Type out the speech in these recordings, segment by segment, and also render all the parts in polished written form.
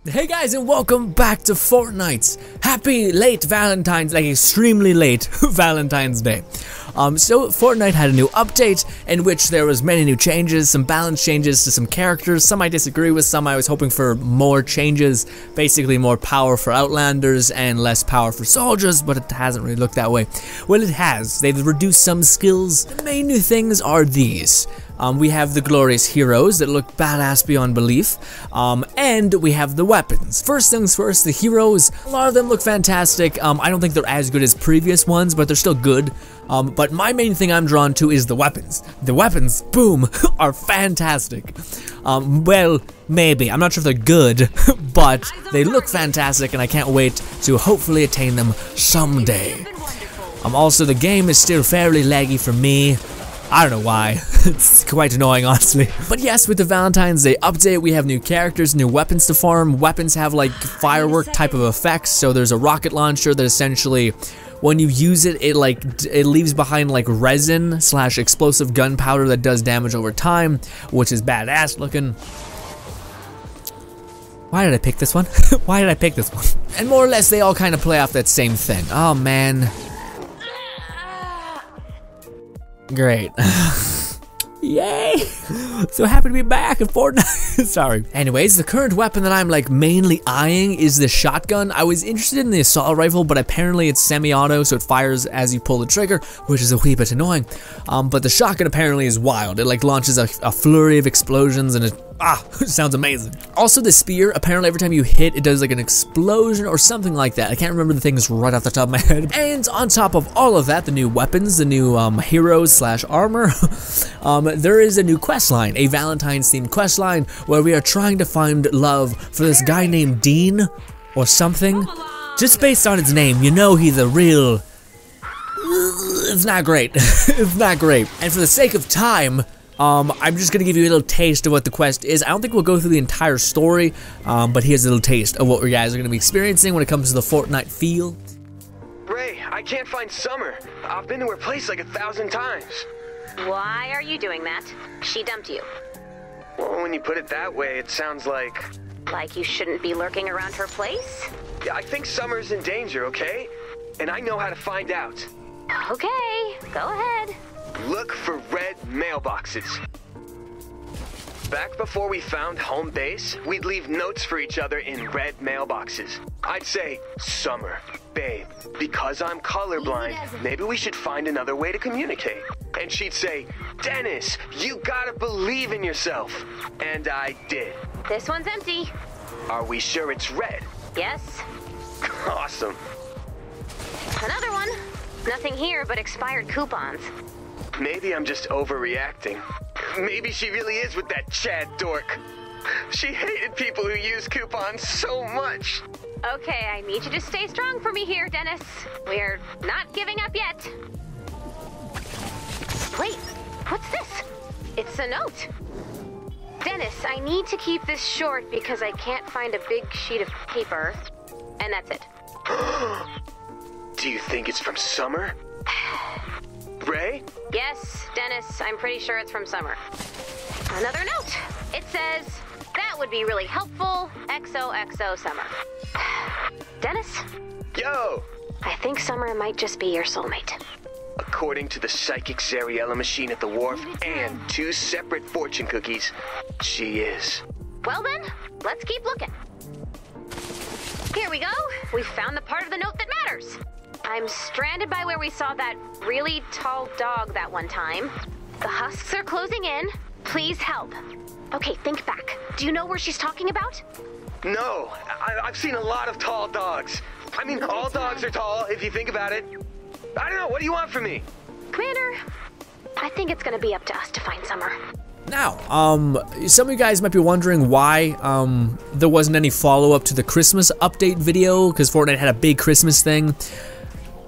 Hey guys, and welcome back to Fortnite. Happy late Valentine's, like extremely late Valentine's Day. So Fortnite had a new update in which there was many new changes, some balance changes to some characters. Some I disagree with, some I was hoping for more changes, basically more power for Outlanders and less power for soldiers, but it hasn't really looked that way. Well, it has. They've reduced some skills. The main new things are these. We have the glorious heroes that look badass beyond belief, and we have the weapons. First things first, the heroes, a lot of them look fantastic. I don't think they're as good as previous ones, but they're still good. But my main thing I'm drawn to is the weapons. The weapons, boom, are fantastic. Well, maybe. I'm not sure if they're good, but they look fantastic, and I can't wait to hopefully attain them someday. Also, the game is still fairly laggy for me. I don't know why. It's quite annoying, honestly. But yes, with the Valentine's Day update, we have new characters, new weapons to farm. Weapons have like firework type of effects. So there's a rocket launcher that essentially, when you use it, it leaves behind like resin / explosive gunpowder that does damage over time, which is badass looking. Why did I pick this one? Why did I pick this one? And more or less, they all kind of play off that same thing. Oh man. Great. Yay! So happy to be back in Fortnite. Sorry. Anyways, the current weapon that I'm like mainly eyeing is the shotgun. I was interested in the assault rifle, but apparently it's semi-auto, so it fires as you pull the trigger, which is a wee bit annoying. But the shotgun apparently is wild. It like launches a flurry of explosions, and it sounds amazing. Also, the spear, apparently every time you hit, it does like an explosion or something like that. I can't remember the things right off the top of my head. And on top of all of that, the new weapons, the new heroes / armor, there is a new questline, a Valentine's themed questline where we are trying to find love for this guy named Dean or something. Just based on his name, you know he's a real... It's not great. It's not great. And for the sake of time, I'm just gonna give you a little taste of what the quest is. I don't think we'll go through the entire story, but here's a little taste of what you guys are gonna be experiencing when it comes to the Fortnite feel. Ray, I can't find Summer. I've been to her place like 1,000 times. Why are you doing that? She dumped you. Well, when you put it that way, it sounds like... Like you shouldn't be lurking around her place? Yeah, I think Summer's in danger, okay? And I know how to find out. Okay, go ahead. Look for red mailboxes. Back before we found home base, we'd leave notes for each other in red mailboxes. I'd say, Summer, babe, because I'm colorblind, maybe we should find another way to communicate. And she'd say, Dennis, you gotta believe in yourself. And I did. This one's empty. Are we sure it's red? Yes. Awesome. Another one. Nothing here but expired coupons. Maybe I'm just overreacting. Maybe she really is with that Chad dork. She hated people who use coupons so much. Okay, I need you to stay strong for me here, Dennis. We're not giving up yet. Wait, what's this? It's a note. Dennis, I need to keep this short because I can't find a big sheet of paper. And that's it. Do you think it's from Summer? Ray? Yes, Dennis, I'm pretty sure it's from Summer. Another note. It says, that would be really helpful, XOXO Summer. Dennis? Yo! I think Summer might just be your soulmate. According to the psychic Zariella machine at the wharf and 2 separate fortune cookies, she is. Well then, let's keep looking. Here we go. We found the part of the note that matters. I'm stranded by where we saw that really tall dog that one time. The husks are closing in. Please help. Okay, think back. Do you know where she's talking about? No, I've seen a lot of tall dogs. I mean, all dogs are tall, if you think about it. I don't know, what do you want from me? Commander, I think it's gonna be up to us to find Summer. Now, some of you guys might be wondering why there wasn't any follow-up to the Christmas update video, because Fortnite had a big Christmas thing.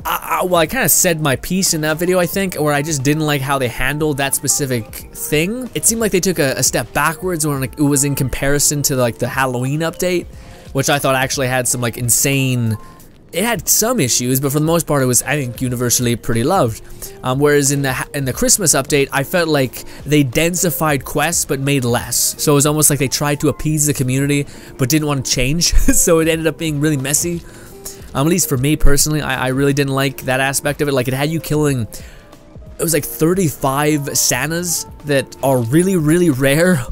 Well, I kind of said my piece in that video, I think, where I just didn't like how they handled that specific thing. It seemed like they took a step backwards when it was in comparison to like the Halloween update, which I thought actually had some like insane it had some issues, but for the most part, it was, I think, universally pretty loved. Whereas in the Christmas update, I felt like they densified quests but made less. So it was almost like they tried to appease the community but didn't want to change. So it ended up being really messy. At least for me personally, I really didn't like that aspect of it. Like, it had you killing, it was like 35 Santas that are really, really rare.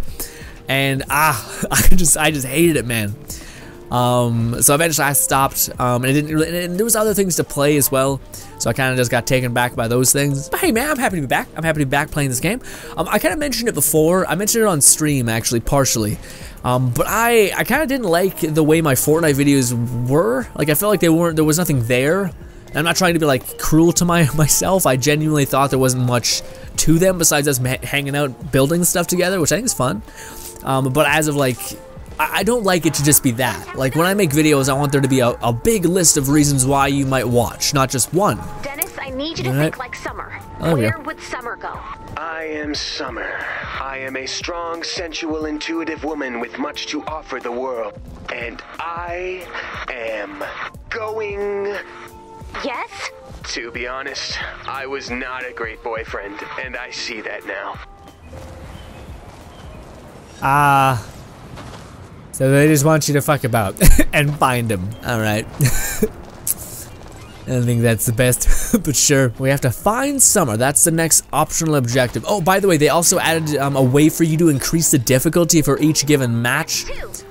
And I just hated it, man. So eventually I stopped, and it didn't really, and there was other things to play as well, so I kind of just got taken back by those things. But hey man, I'm happy to be back. I'm happy to be back playing this game. I kind of mentioned it before. I mentioned it on stream, actually, partially. But I kind of didn't like the way my Fortnite videos were. Like, I felt like there was nothing there. And I'm not trying to be like cruel to myself. I genuinely thought there wasn't much to them besides us hanging out, building stuff together, which I think is fun. But as of like, I don't like it to just be that. Like, when I make videos, I want there to be a big list of reasons why you might watch, not just one. Dennis, I need you to think like Summer. Where would Summer go? I am Summer. I am a strong, sensual, intuitive woman with much to offer the world. And I am going... Yes? To be honest, I was not a great boyfriend, and I see that now. So they just want you to fuck about and find him. Alright. I don't think that's the best, but sure. We have to find Summer. That's the next optional objective. Oh, by the way, they also added a way for you to increase the difficulty for each given match.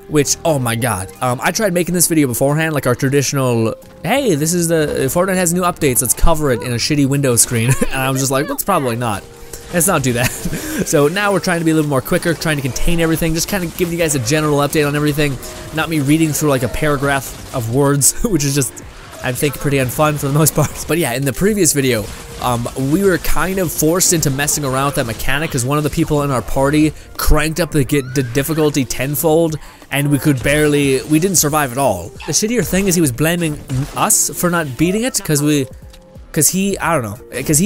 Which, oh my god. I tried making this video beforehand, like our traditional, hey, this is Fortnite has new updates, let's cover it in a shitty window screen. And I was just like, let's probably not. Let's not do that. So now we're trying to be a little more quicker, trying to contain everything, just kind of giving you guys a general update on everything, not me reading through like a paragraph of words, which is just, I think, pretty unfun for the most part. But yeah, in the previous video, we were kind of forced into messing around with that mechanic because one of the people in our party cranked up the difficulty tenfold, and we didn't survive at all. The shittier thing is he was blaming us for not beating it because he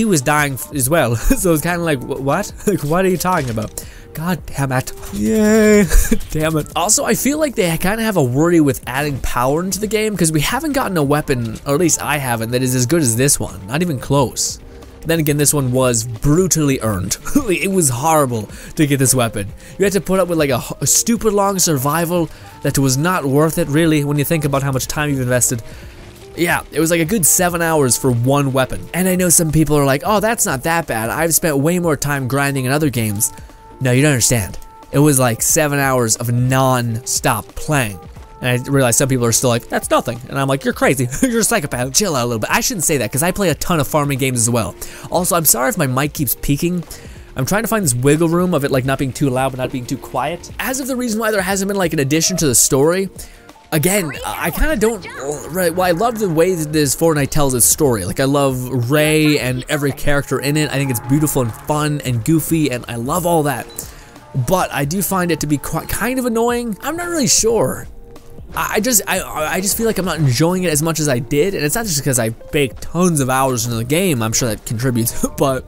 was dying as well. So it's kind of like, what? Like, what are you talking about? God damn it. Yay. Damn it. Also, I feel like they kind of have a worry with adding power into the game because we haven't gotten a weapon, or at least I haven't, that is as good as this one. Not even close. Then again, this one was brutally earned. It was horrible to get this weapon. You had to put up with like a stupid long survival that was not worth it, really, when you think about how much time you've invested. Yeah, it was like a good 7 hours for one weapon. And I know some people are like, oh, that's not that bad. I've spent way more time grinding in other games. No, you don't understand. It was like 7 hours of non-stop playing. And I realize some people are still like, that's nothing. And I'm like, you're crazy. You're a psychopath. Chill out a little bit. I shouldn't say that because I play a ton of farming games as well. Also, I'm sorry if my mic keeps peaking. I'm trying to find this wiggle room of it like not being too loud but not being too quiet. As of the reason why there hasn't been like an addition to the story, again, I kind of don't, well, I love the way that this Fortnite tells its story. Like, I love Ray and every character in it. I think it's beautiful and fun and goofy, and I love all that. But I do find it to be kind of annoying. I'm not really sure. I just feel like I'm not enjoying it as much as I did, and it's not just because I baked tons of hours into the game. I'm sure that contributes, but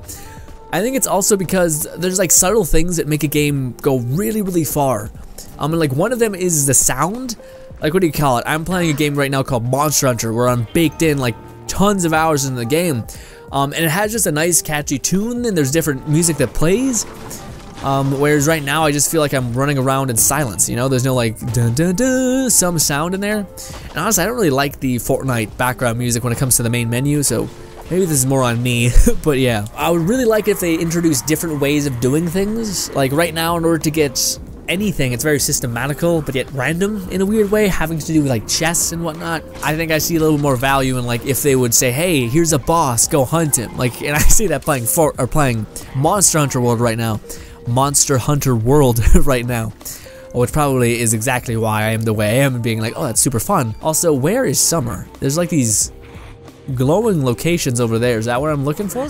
I think it's also because there's like subtle things that make a game go really, really far. And like one of them is the sound. Like, what do you call it? I'm playing a game right now called Monster Hunter where I'm baked in like tons of hours in the game. And it has just a nice catchy tune and there's different music that plays. Whereas right now I just feel like I'm running around in silence, you know? There's no like dun dun dun, some sound in there. And honestly, I don't really like the Fortnite background music when it comes to the main menu, so maybe this is more on me. But yeah, I would really like it if they introduced different ways of doing things. Like right now, in order to get anything, it's very systematical but yet random in a weird way, having to do with like chess and whatnot. I think I see a little more value in like if they would say, hey, here's a boss, go hunt him. Like, and I see that playing Monster Hunter World right now. Monster Hunter World right now, which probably is exactly why I am the way I am, and being like, oh, that's super fun. Also, where is Summer? There's like these glowing locations over there. Is that what I'm looking for?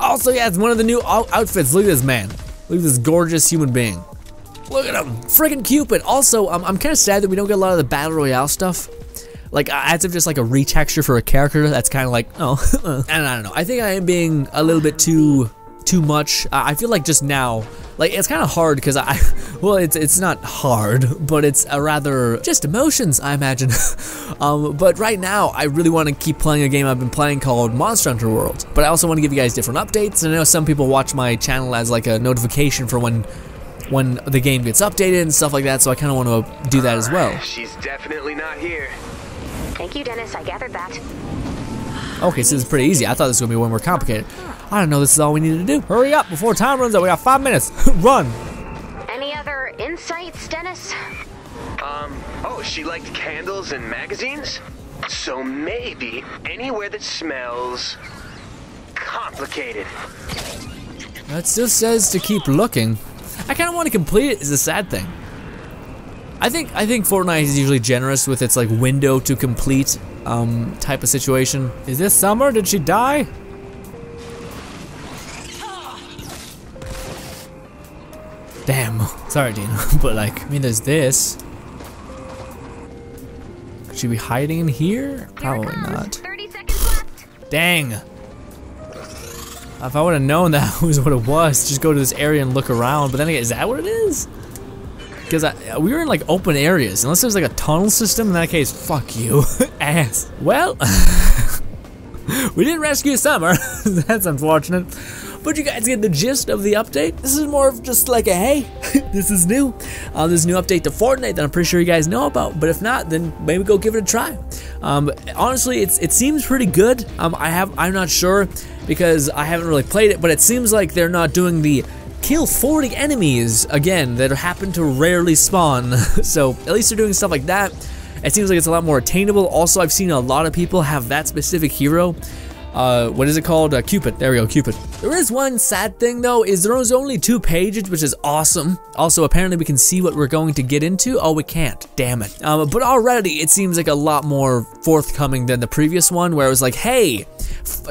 Also, yeah, it's one of the new outfits. Look at this man. Look at this gorgeous human being. Look at him, friggin' Cupid. Also, I'm kind of sad that we don't get a lot of the Battle Royale stuff. Like, as if just like a retexture for a character, that's kind of like, oh, and I don't know. I think I am being a little bit too too much. I feel like just now, like it's kind of hard because well, it's not hard, but it's a rather just emotions, I imagine. But right now, I really want to keep playing a game I've been playing called Monster Hunter World. But I also want to give you guys different updates, and I know some people watch my channel as like a notification for when the game gets updated and stuff like that, so I kind of want to do that as well. She's definitely not here. Thank you, Dennis. I gathered that. Okay, so this is pretty easy. I thought this was going to be way more complicated. I don't know, this is all we needed to do. Hurry up before time runs out. We got 5 minutes. Run. Any other insights, Dennis? Oh, she liked candles and magazines? So maybe anywhere that smells complicated. That still says to keep looking. I kind of want to complete it, is a sad thing. I think Fortnite is usually generous with its like window to complete type of situation. Is this Summer? Did she die? Damn. Sorry, Dina. But like, I mean, there's this. Could she be hiding in here? Probably not. 30 seconds left. Dang. If I would have known that was what it was, just go to this area and look around. But then again, is that what it is? Because we were in like open areas. Unless there's like a tunnel system, in that case, fuck you, ass. Well, we didn't rescue Summer. That's unfortunate. But you guys get the gist of the update. This is more of just like a hey, this is new. There's a new update to Fortnite that I'm pretty sure you guys know about. But if not, then maybe go give it a try. Honestly, it seems pretty good. I'm not sure because I haven't really played it, but it seems like they're not doing the kill 40 enemies again that happen to rarely spawn. So at least they're doing stuff like that. It seems like it's a lot more attainable. Also, I've seen a lot of people have that specific hero. What is it called? Cupid. There we go, Cupid. There is one sad thing though, is there was only 2 pages, which is awesome. Also, apparently we can see what we're going to get into. Oh, we can't, damn it. But already it seems like a lot more forthcoming than the previous one, where it was like, hey,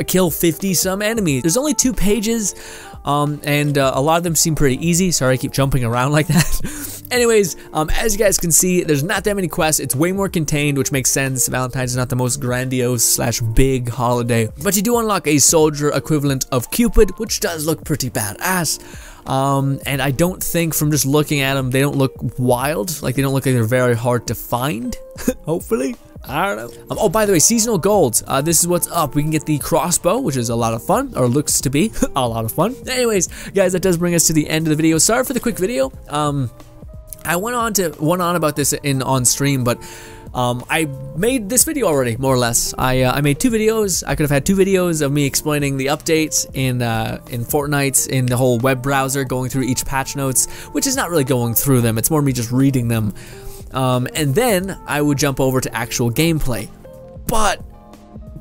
kill 50 some enemies. There's only 2 pages, and a lot of them seem pretty easy. Sorry, I keep jumping around like that. Anyways, as you guys can see, there's not that many quests. It's way more contained, which makes sense. Valentine's is not the most grandiose / big holiday, but you do unlock a soldier equivalent of Cupid, which does look pretty badass. And I don't think from just looking at them, they don't look wild. Like, they don't look like they're very hard to find, hopefully. I don't know. Oh, by the way, seasonal golds. This is what's up. We can get the crossbow, which is a lot of fun, or looks to be a lot of fun. Anyways, guys, that does bring us to the end of the video. Sorry for the quick video. I went on about this on stream, but I made this video already, more or less. I made 2 videos. I could have had 2 videos of me explaining the updates in Fortnite, in the whole web browser, going through each patch notes, which is not really going through them. It's more me just reading them. And then I would jump over to actual gameplay. But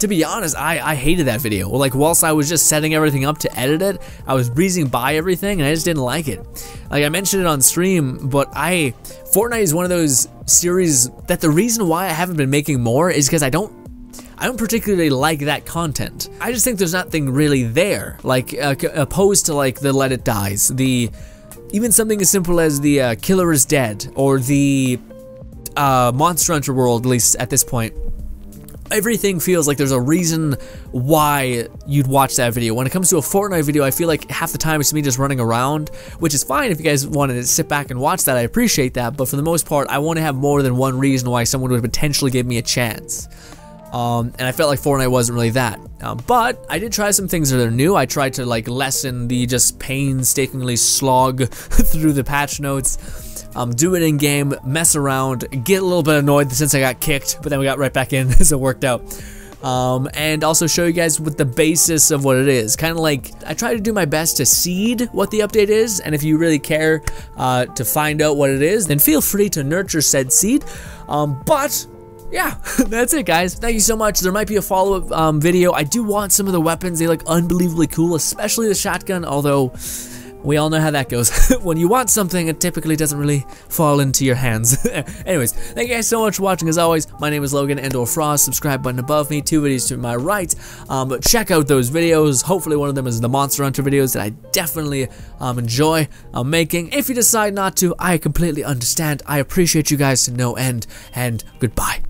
to be honest, I hated that video. Like, whilst I was just setting everything up to edit it, I was breezing by everything and I just didn't like it. Like, I mentioned it on stream, but Fortnite is one of those series that the reason why I haven't been making more is because I don't particularly like that content. I just think there's nothing really there, like opposed to like the Let It Dies, even something as simple as the Killer is Dead, or the Monster Hunter World, at least at this point. Everything feels like there's a reason why you'd watch that video. When it comes to a Fortnite video, I feel like half the time it's me just running around, which is fine if you guys wanted to sit back and watch that. I appreciate that, but for the most part, I want to have more than one reason why someone would potentially give me a chance. And I felt like Fortnite wasn't really that. But I did try some things that are new. I tried to like lessen the just painstakingly slog through the patch notes. Do it in game, mess around, get a little bit annoyed since I got kicked, but then we got right back in, so it worked out. And also show you guys what the basis of what it is. Kind of like, I try to do my best to seed what the update is, and if you really care to find out what it is, then feel free to nurture said seed. But yeah, that's it, guys. Thank you so much. There might be a follow-up video. I do want some of the weapons. They look unbelievably cool, especially the shotgun, although we all know how that goes. When you want something, it typically doesn't really fall into your hands. Anyways, thank you guys so much for watching. As always, my name is Logan and/or Frost. Subscribe button above me, 2 videos to my right. But check out those videos. Hopefully one of them is the Monster Hunter videos that I definitely enjoy making. If you decide not to, I completely understand. I appreciate you guys to no end, and goodbye.